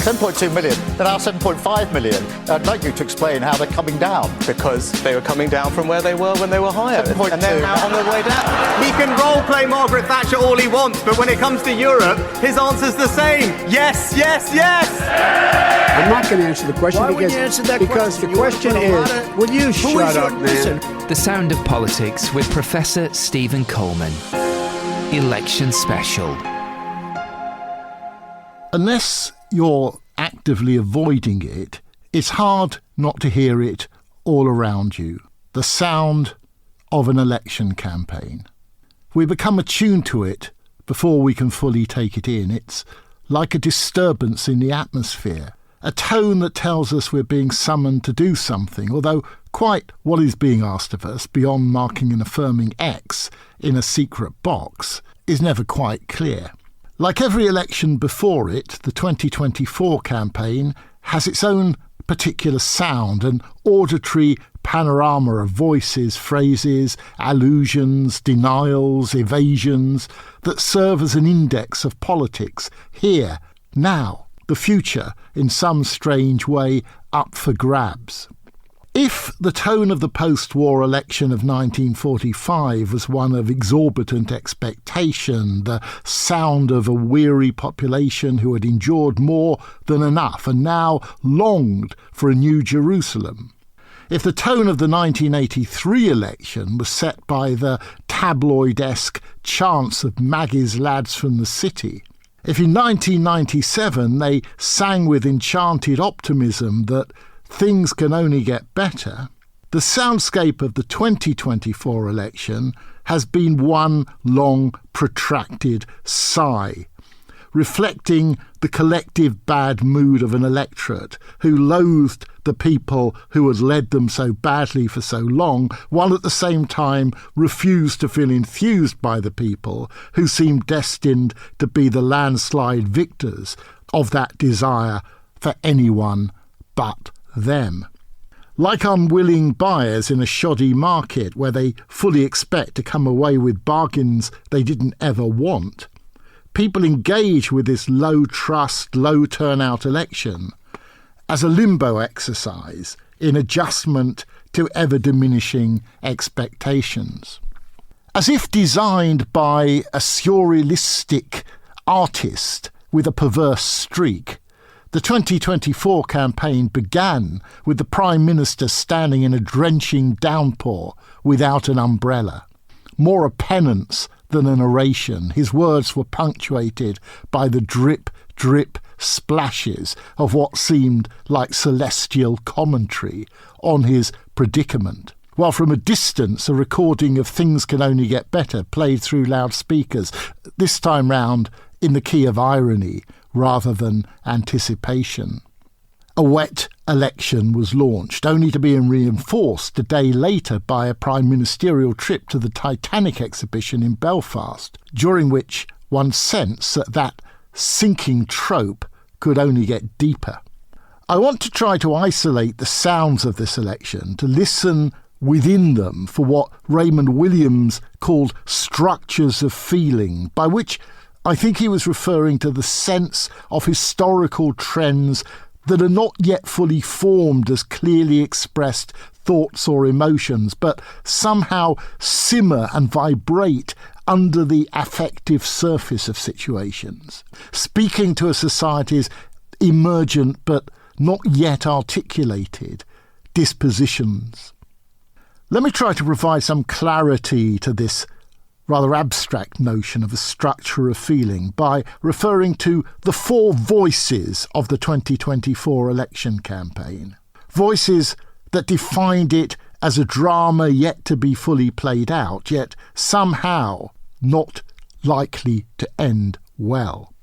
7.2 million, they're now 7.5 million. I'd like you to explain how they're coming down. Because they were coming down from where they were when they were hired. 7.2. And they're now on their way down. He can role-play Margaret Thatcher all he wants, but when it comes to Europe, his answer's the same. Yes, yes, yes! I'm not going to answer the question because the question is, will you shut up, man? The Sound of Politics with Professor Stephen Coleman. Election Special. Unless you're actively avoiding it, it's hard not to hear it all around you. The sound of an election campaign. We become attuned to it before we can fully take it in. It's like a disturbance in the atmosphere, a tone that tells us we're being summoned to do something, although quite what is being asked of us, beyond marking an affirming X in a secret box, is never quite clear. Like every election before it, the 2024 campaign has its own particular sound, an auditory panorama of voices, phrases, allusions, denials, evasions that serve as an index of politics, here, now, the future, in some strange way, up for grabs. If the tone of the post-war election of 1945 was one of exorbitant expectation, the sound of a weary population who had endured more than enough and now longed for a new Jerusalem, if the tone of the 1983 election was set by the tabloid-esque chants of Maggie's lads from the city, if in 1997 they sang with enchanted optimism that things can only get better, the soundscape of the 2024 election has been one long, protracted sigh, reflecting the collective bad mood of an electorate who loathed the people who had led them so badly for so long, while at the same time refused to feel enthused by the people who seemed destined to be the landslide victors of that desire for anyone but them. Like unwilling buyers in a shoddy market where they fully expect to come away with bargains they didn't ever want, people engage with this low-trust, low-turnout election as a limbo exercise in adjustment to ever-diminishing expectations. As if designed by a surrealistic artist with a perverse streak, the 2024 campaign began with the Prime Minister standing in a drenching downpour without an umbrella. More a penance than an oration, his words were punctuated by the drip, drip splashes of what seemed like celestial commentary on his predicament, while from a distance a recording of Things Can Only Get Better played through loudspeakers, this time round in the key of irony rather than anticipation. A wet election was launched, only to be reinforced a day later by a prime ministerial trip to the Titanic exhibition in Belfast, during which one sensed that sinking trope could only get deeper. I want to try to isolate the sounds of this election, to listen within them for what Raymond Williams called structures of feeling, by which I think he was referring to the sense of historical trends that are not yet fully formed as clearly expressed thoughts or emotions, but somehow simmer and vibrate under the affective surface of situations, speaking to a society's emergent but not yet articulated dispositions. Let me try to provide some clarity to this rather abstract notion of a structure of feeling by referring to the four voices of the 2024 election campaign. Voices that defined it as a drama yet to be fully played out, yet somehow not likely to end well.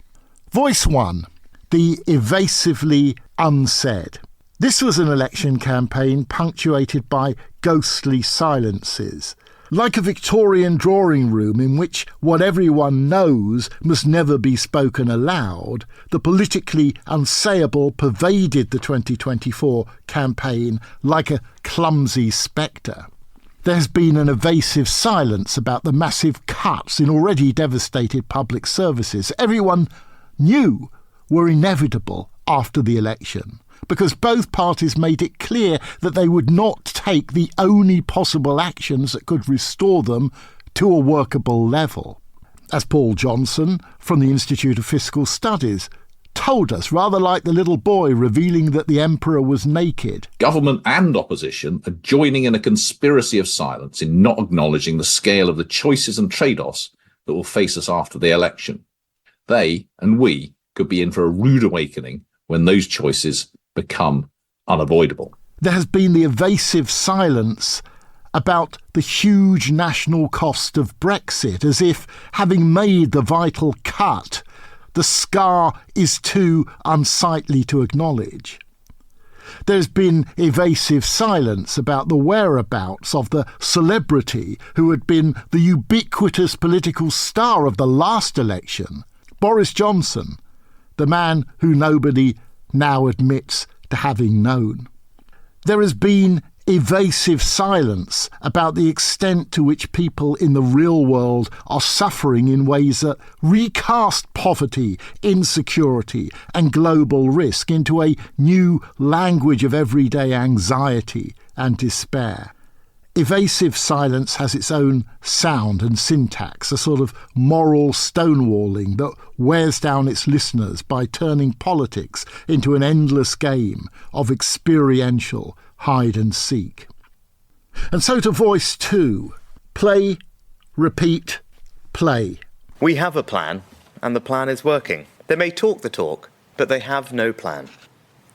Voice 1, the evasively unsaid. This was an election campaign punctuated by ghostly silences, like a Victorian drawing room in which what everyone knows must never be spoken aloud. The politically unsayable pervaded the 2024 campaign like a clumsy spectre. There's been an evasive silence about the massive cuts in already devastated public services everyone knew were inevitable after the election, because both parties made it clear that they would not take the only possible actions that could restore them to a workable level. As Paul Johnson from the Institute of Fiscal Studies told us, rather like the little boy revealing that the emperor was naked. Government and opposition are joining in a conspiracy of silence in not acknowledging the scale of the choices and trade-offs that will face us after the election. They and we could be in for a rude awakening when those choices become unavoidable. There has been the evasive silence about the huge national cost of Brexit, as if, having made the vital cut, the scar is too unsightly to acknowledge. There's been evasive silence about the whereabouts of the celebrity who had been the ubiquitous political star of the last election, Boris Johnson, the man who nobody now admits to having known. There has been evasive silence about the extent to which people in the real world are suffering in ways that recast poverty, insecurity and global risk into a new language of everyday anxiety and despair. Evasive silence has its own sound and syntax, a sort of moral stonewalling that wears down its listeners by turning politics into an endless game of experiential hide and seek. And so to voice two: play, repeat, play. We have a plan, and the plan is working. They may talk the talk, but they have no plan.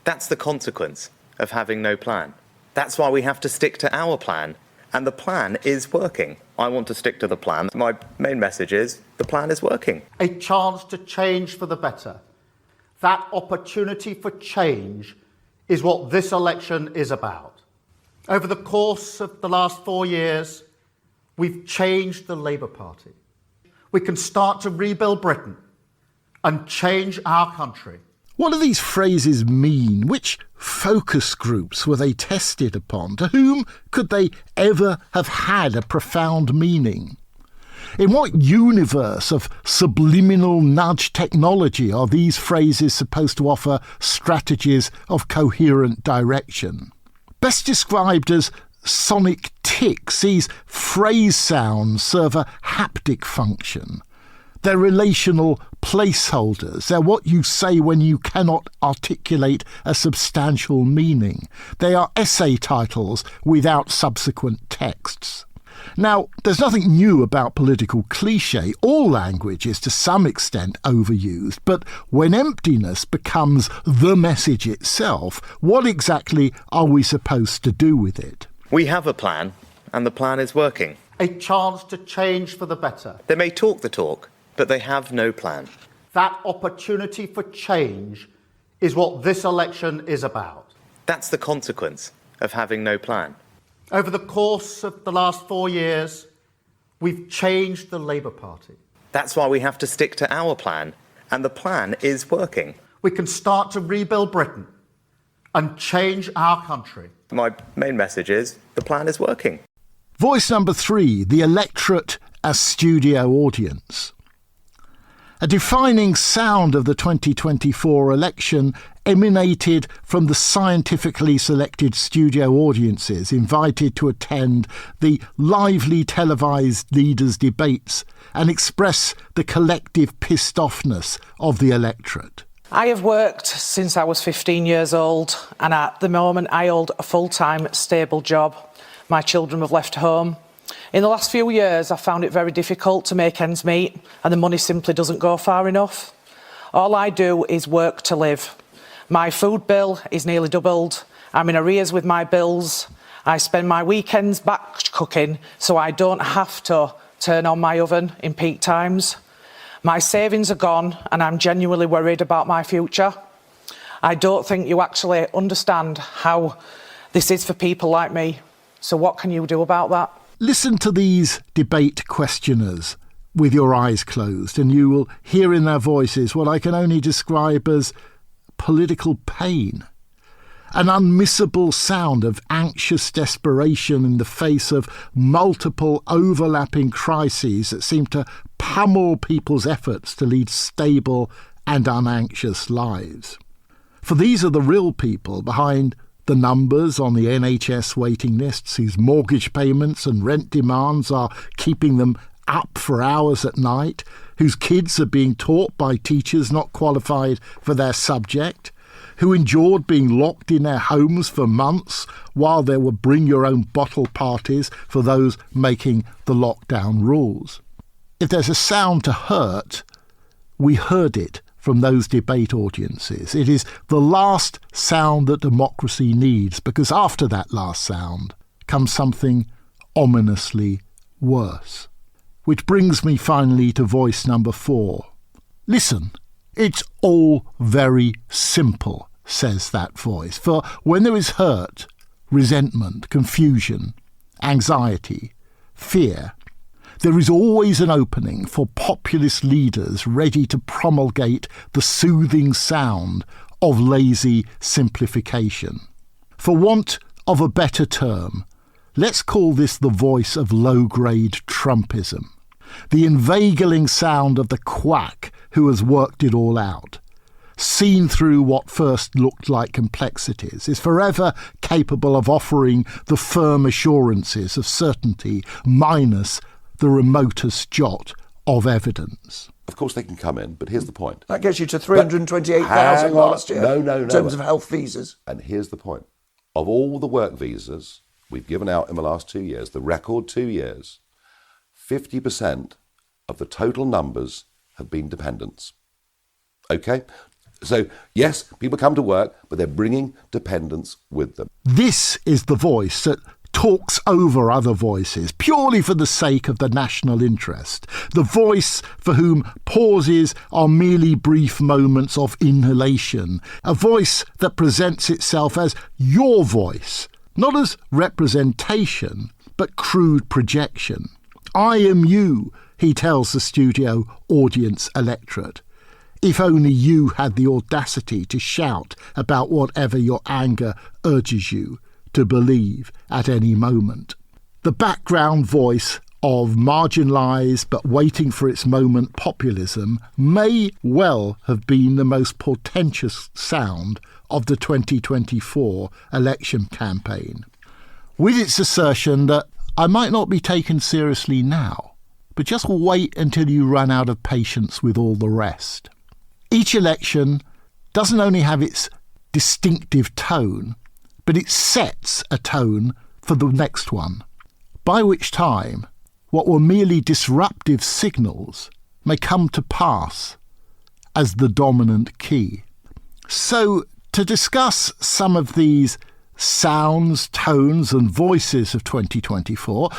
That's the consequence of having no plan. That's why we have to stick to our plan, and the plan is working. I want to stick to the plan. My main message is the plan is working. A chance to change for the better. That opportunity for change is what this election is about. Over the course of the last 4 years, we've changed the Labour Party. We can start to rebuild Britain and change our country. What do these phrases mean? Which focus groups were they tested upon? To whom could they ever have had a profound meaning? In what universe of subliminal nudge technology are these phrases supposed to offer strategies of coherent direction? Best described as sonic tics, these phrase sounds serve a haptic function. They're relational placeholders. They're what you say when you cannot articulate a substantial meaning. They are essay titles without subsequent texts. Now, there's nothing new about political cliché. All language is to some extent overused, but when emptiness becomes the message itself, what exactly are we supposed to do with it? We have a plan, and the plan is working. A chance to change for the better. They may talk the talk, but they have no plan. That opportunity for change is what this election is about. That's the consequence of having no plan. Over the course of the last 4 years, we've changed the Labour Party. That's why we have to stick to our plan, and the plan is working. We can start to rebuild Britain and change our country. My main message is the plan is working. Voice number 3, the electorate as studio audience. A defining sound of the 2024 election emanated from the scientifically selected studio audiences invited to attend the lively televised leaders' debates and express the collective pissed-offness of the electorate. I have worked since I was 15 years old, and at the moment I hold a full-time, stable job. My children have left home. In the last few years, I've found it very difficult to make ends meet, and the money simply doesn't go far enough. All I do is work to live. My food bill is nearly doubled. I'm in arrears with my bills. I spend my weekends batch cooking so I don't have to turn on my oven in peak times. My savings are gone, and I'm genuinely worried about my future. I don't think you actually understand how this is for people like me. So what can you do about that? Listen to these debate questioners with your eyes closed, and you will hear in their voices what I can only describe as political pain. An unmissable sound of anxious desperation in the face of multiple overlapping crises that seem to pummel people's efforts to lead stable and unanxious lives. For these are the real people behind the numbers on the NHS waiting lists, whose mortgage payments and rent demands are keeping them up for hours at night, whose kids are being taught by teachers not qualified for their subject, who endured being locked in their homes for months while there were bring-your-own-bottle parties for those making the lockdown rules. If there's a sound to hurt, we heard it from those debate audiences. It is the last sound that democracy needs, because after that last sound comes something ominously worse. Which brings me finally to voice number 4. Listen, it's all very simple, says that voice. For when there is hurt, resentment, confusion, anxiety, fear, there is always an opening for populist leaders ready to promulgate the soothing sound of lazy simplification. For want of a better term, let's call this the voice of low-grade Trumpism, the inveigling sound of the quack who has worked it all out, seen through what first looked like complexities, is forever capable of offering the firm assurances of certainty minus the remotest jot of evidence. Of course they can come in, but here's the point. That gets you to 328,000 last year. No. In terms of health visas. And here's the point. Of all the work visas we've given out in the last 2 years, the record 2 years, 50% of the total numbers have been dependents. Okay? So, yes, people come to work, but they're bringing dependents with them. This is the voice that talks over other voices purely for the sake of the national interest, the voice for whom pauses are merely brief moments of inhalation, a voice that presents itself as your voice, not as representation, but crude projection. I am you, he tells the studio audience electorate. If only you had the audacity to shout about whatever your anger urges you to believe at any moment. The background voice of marginalised but waiting for its moment populism may well have been the most portentous sound of the 2024 election campaign, with its assertion that I might not be taken seriously now, but just wait until you run out of patience with all the rest. Each election doesn't only have its distinctive tone, but it sets a tone for the next one, by which time what were merely disruptive signals may come to pass as the dominant key. So, to discuss some of these sounds, tones and voices of 2024,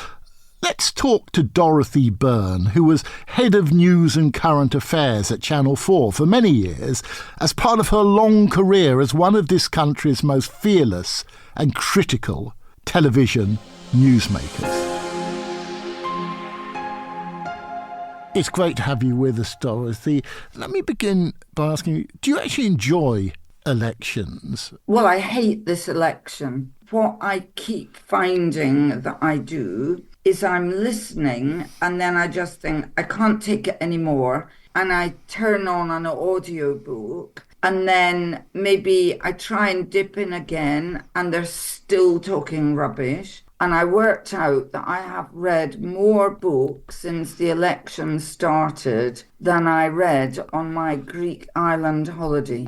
let's talk to Dorothy Byrne, who was head of news and current affairs at Channel 4 for many years as part of her long career as one of this country's most fearless and critical television newsmakers. It's great to have you with us, Dorothy. Let me begin by asking you, do you actually enjoy elections? Well, I hate this election. What I keep finding that I do is I'm listening and then I just think, I can't take it anymore. And I turn on an audio book and then maybe I try and dip in again and they're still talking rubbish. And I worked out that I have read more books since the election started than I read on my Greek island holiday.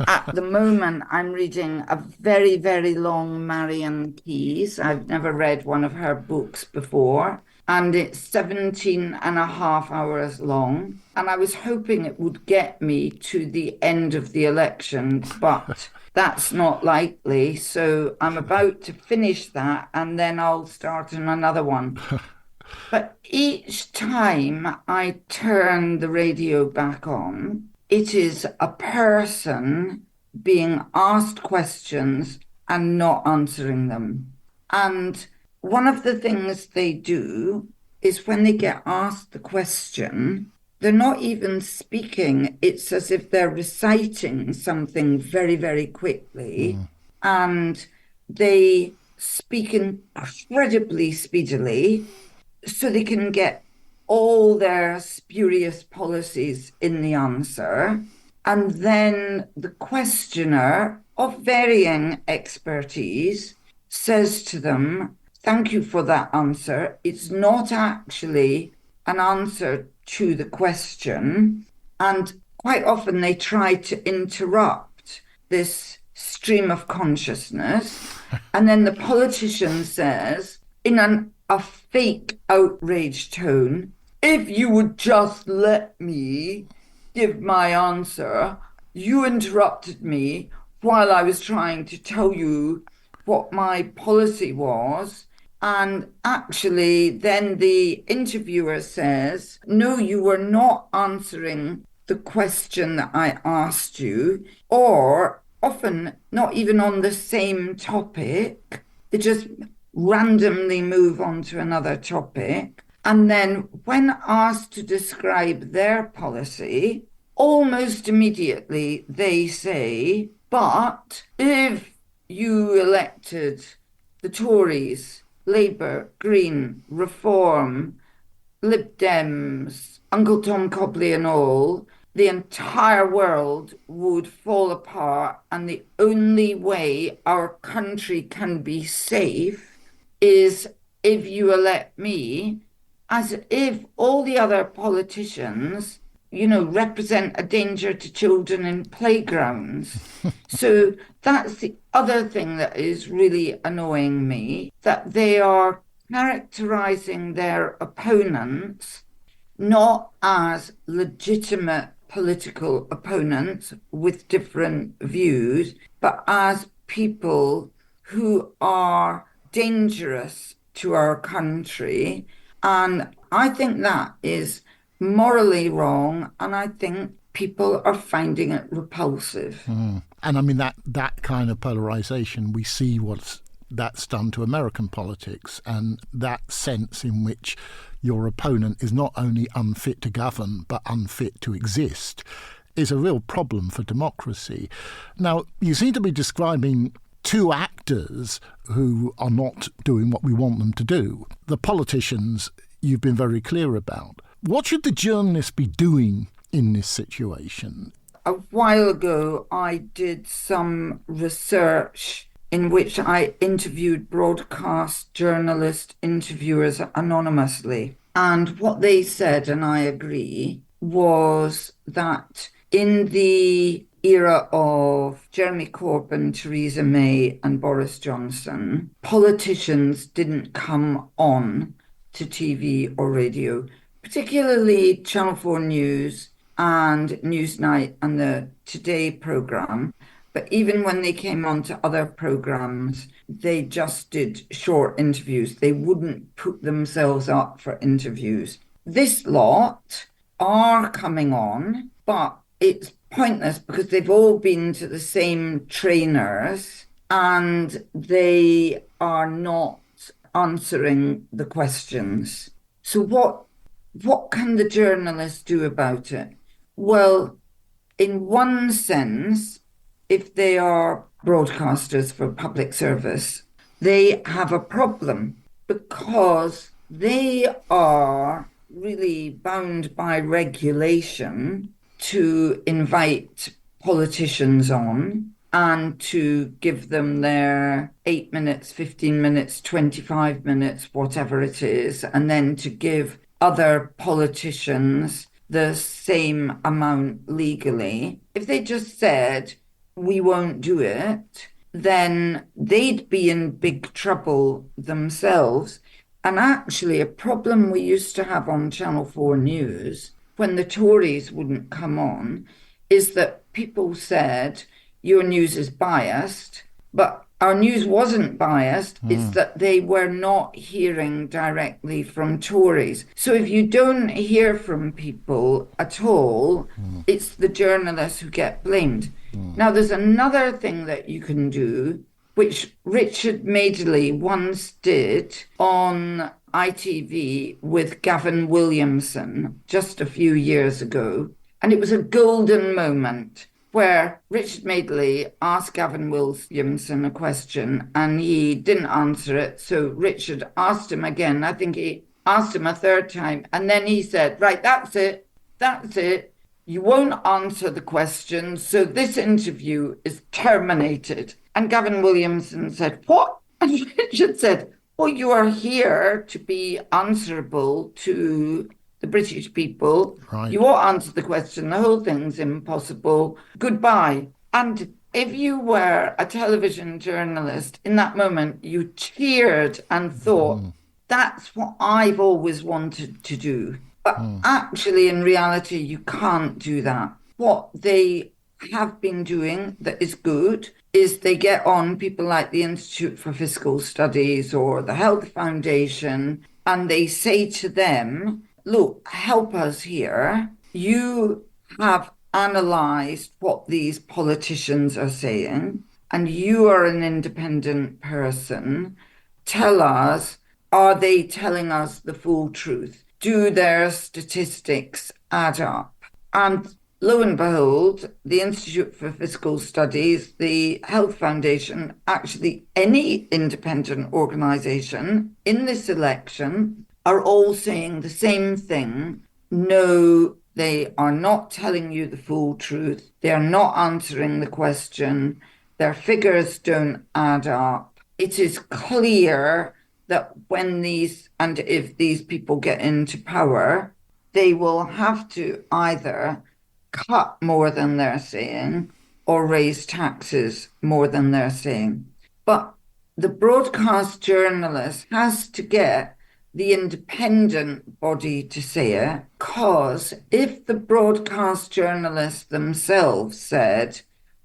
At the moment, I'm reading a very, very long Marian Keyes. I've never read one of her books before. And it's 17 and a half hours long. And I was hoping it would get me to the end of the election, but that's not likely. So I'm about to finish that and then I'll start on another one. But each time I turn the radio back on, it is a person being asked questions and not answering them. And one of the things they do is when they get asked the question, they're not even speaking. It's as if they're reciting something very, very quickly. And they speak incredibly speedily so they can get all their spurious policies in the answer. And then the questioner of varying expertise says to them, thank you for that answer. It's not actually an answer to the question. And quite often they try to interrupt this stream of consciousness. And then the politician says, in a fake outraged tone, if you would just let me give my answer, you interrupted me while I was trying to tell you what my policy was. And actually, then the interviewer says, no, you were not answering the question that I asked you, or often not even on the same topic. They just randomly move on to another topic. And then when asked to describe their policy, almost immediately they say, but if you elected the Tories, Labour, Green, Reform, Lib Dems, Uncle Tom Cobley and all, the entire world would fall apart, and the only way our country can be safe is if you elect me, as if all the other politicians, represent a danger to children in playgrounds. So that's the other thing that is really annoying me, that they are characterizing their opponents not as legitimate political opponents with different views, but as people who are dangerous to our country. And I think that is morally wrong, and I think people are finding it repulsive. And I mean, that kind of polarisation, we see that's done to American politics, and that sense in which your opponent is not only unfit to govern but unfit to exist is a real problem for democracy. Now, you seem to be describing two actors who are not doing what we want them to do. The politicians you've been very clear about. What should the journalists be doing in this situation? A while ago, I did some research in which I interviewed broadcast journalist interviewers anonymously. And what they said, and I agree, was that in the era of Jeremy Corbyn, Theresa May and Boris Johnson, politicians didn't come on to TV or radio, particularly Channel 4 News and Newsnight and the Today programme. But even when they came on to other programmes, they just did short interviews. They wouldn't put themselves up for interviews. This lot are coming on, but it's pointless because they've all been to the same trainers and they are not answering the questions. So what can the journalists do about it? Well, in one sense, if they are broadcasters for public service, they have a problem because they are really bound by regulation to invite politicians on and to give them their 8 minutes, 15 minutes, 25 minutes, whatever it is, and then to give other politicians the same amount legally. If they just said, we won't do it, then they'd be in big trouble themselves. And actually, a problem we used to have on Channel 4 News when the Tories wouldn't come on is that people said, your news is biased, but our news wasn't biased. It's that they were not hearing directly from Tories. So if you don't hear from people at all, it's the journalists who get blamed. Now, there's another thing that you can do, which Richard Madeley once did on ITV with Gavin Williamson just a few years ago. And it was a golden moment where Richard Madeley asked Gavin Williamson a question and he didn't answer it. So Richard asked him again. I think he asked him a third time. And then he said, right, that's it. you won't answer the question, so this interview is terminated. And Gavin Williamson said, what? And Richard said, well, you are here to be answerable to the British people. Right. You won't answer the question. The whole thing's impossible. Goodbye. And if you were a television journalist in that moment, you cheered and thought, that's what I've always wanted to do. But actually, in reality, you can't do that. What they have been doing that is good is they get on people like the Institute for Fiscal Studies or the Health Foundation, and they say to them, look, help us here. You have analysed what these politicians are saying, and you are an independent person. Tell us, are they telling us the full truth? Do their statistics add up? And lo and behold, the Institute for Fiscal Studies, the Health Foundation, actually any independent organisation in this election are all saying the same thing. No, they are not telling you the full truth. They are not answering the question. Their figures don't add up. It is clear that when if these people get into power, they will have to either cut more than they're saying or raise taxes more than they're saying. But the broadcast journalist has to get the independent body to say it, because if the broadcast journalists themselves said,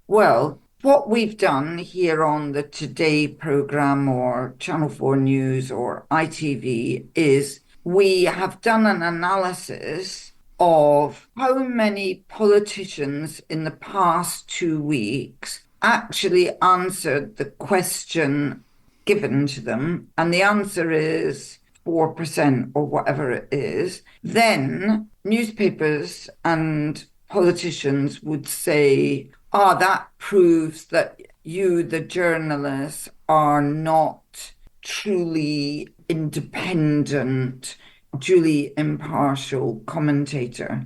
well, what we've done here on the Today programme or Channel 4 News or ITV is we have done an analysis of how many politicians in the past 2 weeks actually answered the question given to them, and the answer is 4% or whatever it is, then newspapers and politicians would say, that proves that you, the journalists, are not truly independent, duly impartial commentator.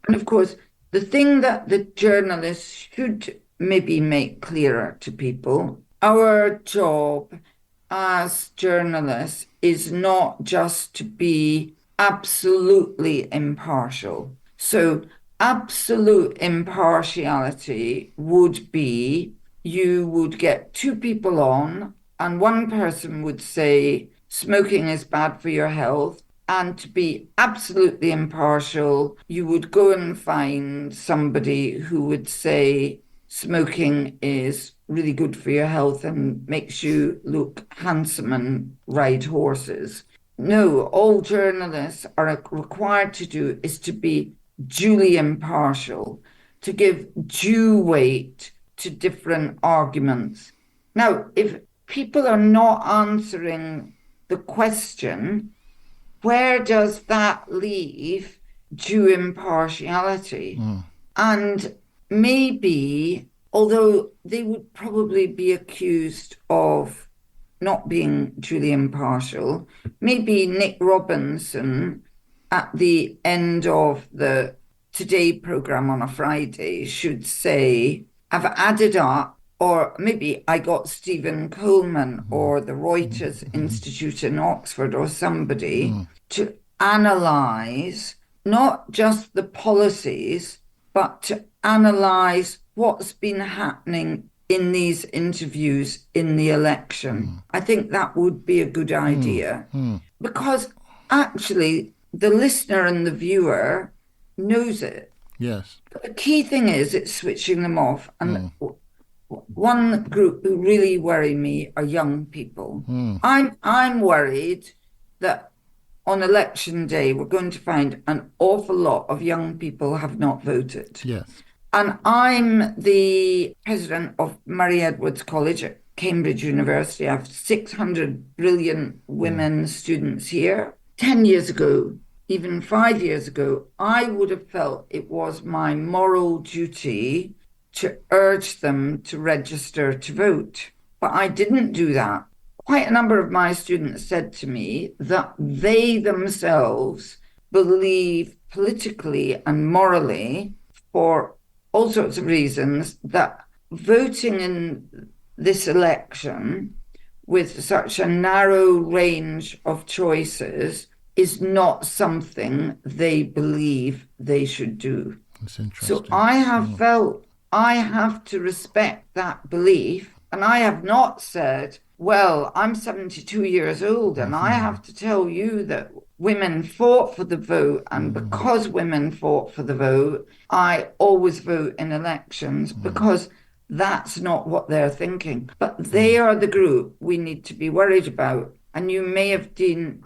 And of course, the thing that the journalists should maybe make clearer to people, our job as journalists is not just to be absolutely impartial. So absolute impartiality would be you would get 2 people on and one person would say smoking is bad for your health, and to be absolutely impartial, you would go and find somebody who would say smoking is really good for your health and makes you look handsome and ride horses. No, all journalists are required to do is to be duly impartial, to give due weight to different arguments. Now, if people are not answering the question, where does that leave due impartiality? And maybe, although they would probably be accused of not being duly impartial, maybe Nick Robinson at the end of the Today programme on a Friday should say, I've added up, or maybe I got Stephen Coleman or the Reuters Institute in Oxford or somebody to analyse not just the policies, but to analyse what's been happening in these interviews in the election. I think that would be a good idea, because actually the listener and the viewer knows it. Yes. But the key thing is it's switching them off. And one group who really worry me are young people. I'm worried that on election day we're going to find an awful lot of young people have not voted. Yes. And I'm the president of Murray Edwards College at Cambridge University. I have 600 brilliant women students here. 10 years ago, even 5 years ago, I would have felt it was my moral duty to urge them to register to vote. But I didn't do that. Quite a number of my students said to me that they themselves believe politically and morally, for all sorts of reasons, that voting in this election with such a narrow range of choices is not something they believe they should do. That's interesting. So I have felt I have to respect that belief, and I have not said, well, I'm 72 years old and I have to tell you that women fought for the vote, and because women fought for the vote, I always vote in elections, because that's not what they're thinking. But they are the group we need to be worried about. And you may have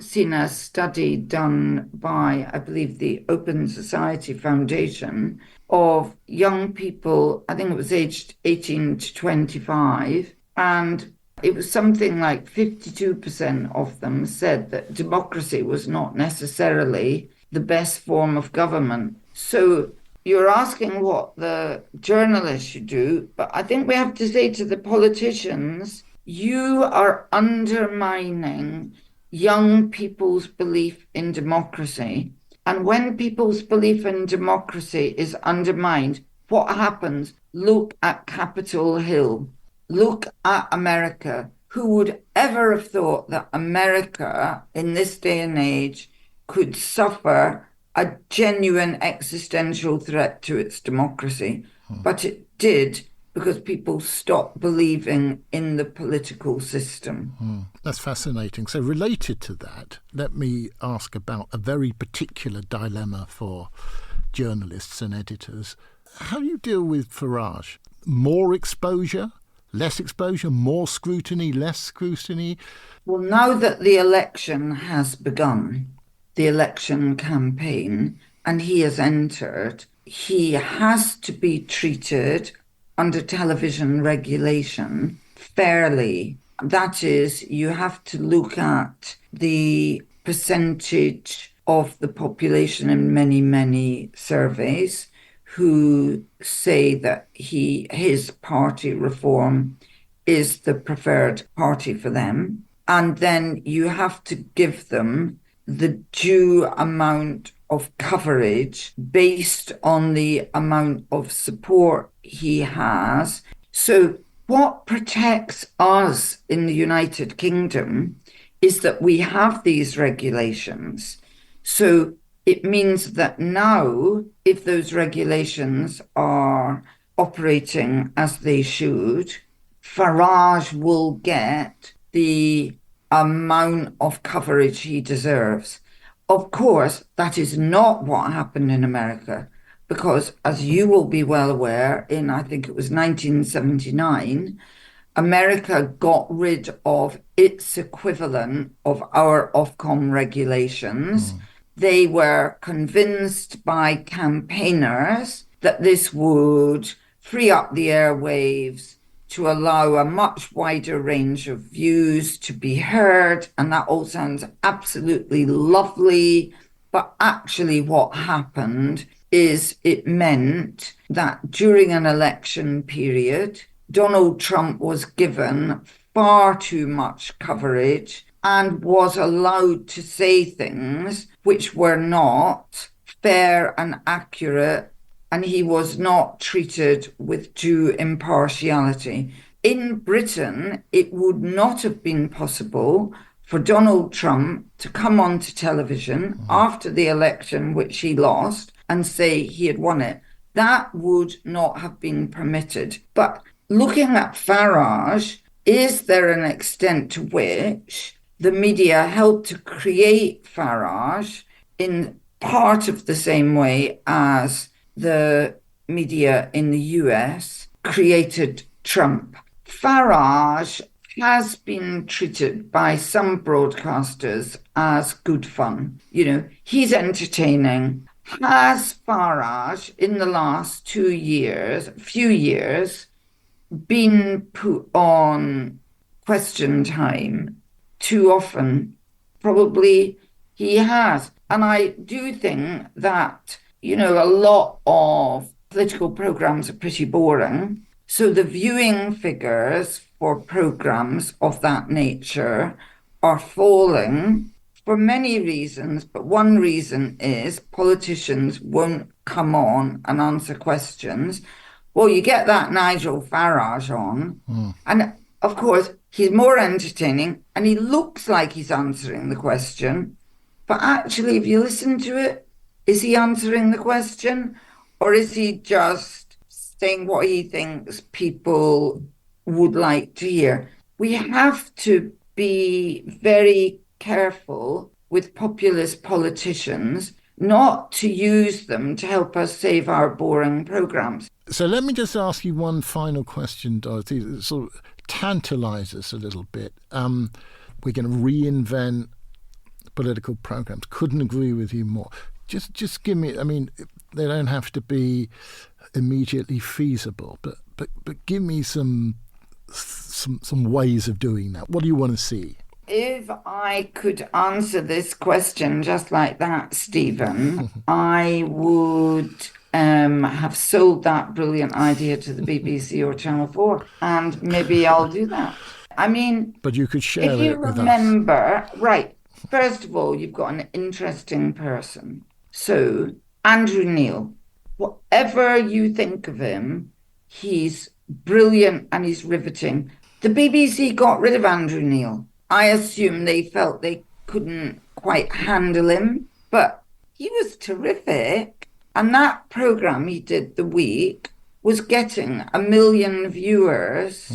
seen a study done by, I believe, the Open Society Foundation of young people, I think it was aged 18 to 25, and it was something like 52% of them said that democracy was not necessarily the best form of government. So you're asking what the journalists should do, but I think we have to say to the politicians, you are undermining young people's belief in democracy. And when people's belief in democracy is undermined, what happens? Look at Capitol Hill. Look at America. Who would ever have thought that America in this day and age could suffer a genuine existential threat to its democracy? But it did, because people stopped believing in the political system. That's fascinating. So related to that, let me ask about a very particular dilemma for journalists and editors. How do you deal with Farage? More exposure, less exposure, more scrutiny, less scrutiny? Well, now that the election has begun, the election campaign, and he has entered, he has to be treated under television regulation fairly. That is, you have to look at the percentage of the population in many, many surveys who say that his party Reform is the preferred party for them. And then you have to give them the due amount of coverage based on the amount of support he has. So what protects us in the United Kingdom is that we have these regulations. So it means that now, if those regulations are operating as they should, Farage will get the amount of coverage he deserves. Of course, that is not what happened in America, because as you will be well aware, in I think it was 1979, America got rid of its equivalent of our Ofcom regulations. They were convinced by campaigners that this would free up the airwaves to allow a much wider range of views to be heard. And that all sounds absolutely lovely. But actually what happened is it meant that during an election period, Donald Trump was given far too much coverage and was allowed to say things which were not fair and accurate, and he was not treated with due impartiality. In Britain, it would not have been possible for Donald Trump to come onto television after the election, which he lost, and say he had won it. That would not have been permitted. But looking at Farage, is there an extent to which the media helped to create Farage in part of the same way as the media in the US created Trump? Farage has been treated by some broadcasters as good fun. You know, he's entertaining. Has Farage in the last few years, been put on Question Time too often? Probably he has. And I do think that, you know, a lot of political programs are pretty boring. So the viewing figures for programs of that nature are falling for many reasons, but one reason is politicians won't come on and answer questions. Well, you get that Nigel Farage on, and of course, he's more entertaining, and he looks like he's answering the question. But actually, if you listen to it, is he answering the question? Or is he just saying what he thinks people would like to hear? We have to be very careful with populist politicians not to use them to help us save our boring programmes. So let me just ask you one final question, Dorothy, that sort of tantalises us a little bit. We're going to reinvent political programmes. Couldn't agree with you more. Just give me, I mean, they don't have to be immediately feasible, but give me some ways of doing that. What do you want to see? If I could answer this question just like that, Stephen, I would have sold that brilliant idea to the BBC or Channel 4, and maybe I'll do that. I mean, but you could share if you it with remember, right, first of all, you've got an interesting person. So, Andrew Neil, whatever you think of him, he's brilliant and he's riveting. The BBC got rid of Andrew Neil. I assume they felt they couldn't quite handle him, but he was terrific. And that programme he did the week was getting 1 million viewers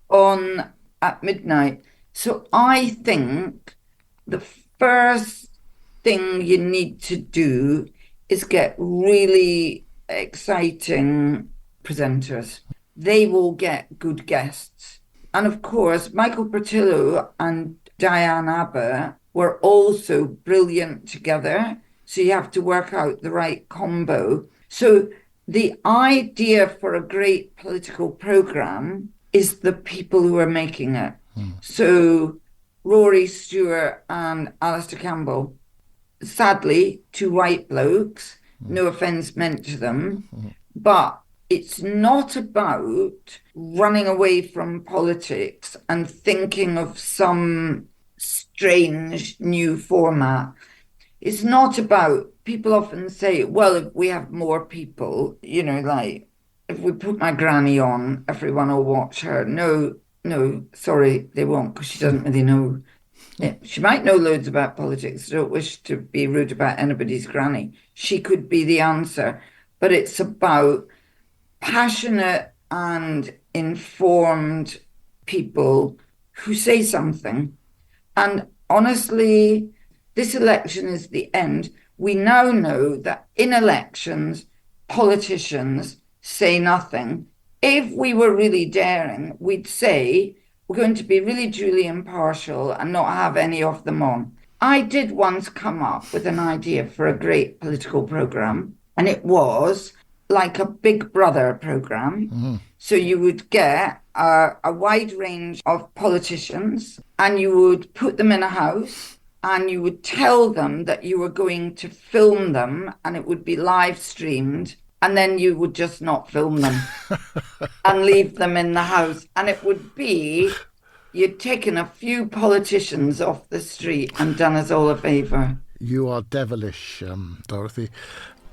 on at midnight. So I think the first thing you need to do is get really exciting presenters. They will get good guests. And of course, Michael Portillo and Diane Abbott were also brilliant together. So you have to work out the right combo. So the idea for a great political programme is the people who are making it. So Rory Stewart and Alistair Campbell, sadly, 2 white blokes, no offence meant to them, but it's not about running away from politics and thinking of some strange new format. It's not about, people often say, well, if we have more people, you know, like, if we put my granny on, everyone will watch her. No, sorry, they won't, because she doesn't really know. Yeah, she might know loads about politics. I don't wish to be rude about anybody's granny. She could be the answer. But it's about passionate and informed people who say something. And honestly, this election is the end. We now know that in elections, politicians say nothing. If we were really daring, we'd say we're going to be really truly impartial and not have any of them on. I did once come up with an idea for a great political programme, and it was like a Big Brother programme. So you would get a wide range of politicians and you would put them in a house and you would tell them that you were going to film them and it would be live streamed, and then you would just not film them and leave them in the house. And it would be, you'd taken a few politicians off the street and done us all a favour. You are devilish, Dorothy.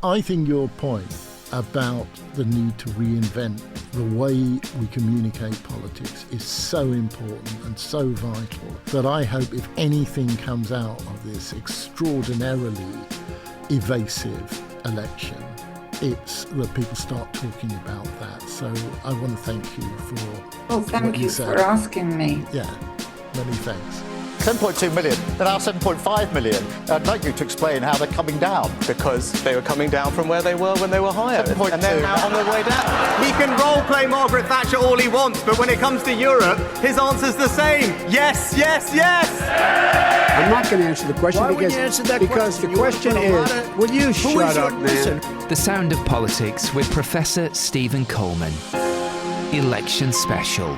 I think your point about the need to reinvent the way we communicate politics is so important and so vital that I hope if anything comes out of this extraordinarily evasive election, it's that people start talking about that. So I want to thank you for thank you for asking me. Yeah, many thanks. 10.2 million, they're now 7.5 million. I'd like you to explain how they're coming down. Because they were coming down from where they were when they were higher. 7.2. And they're now on their way down. He can role play Margaret Thatcher all he wants, but when it comes to Europe, his answer's the same. Yes, yes, yes! I'm not going to answer the question because the question is, will you shut up, man? The Sound of Politics with Professor Stephen Coleman. Election Special.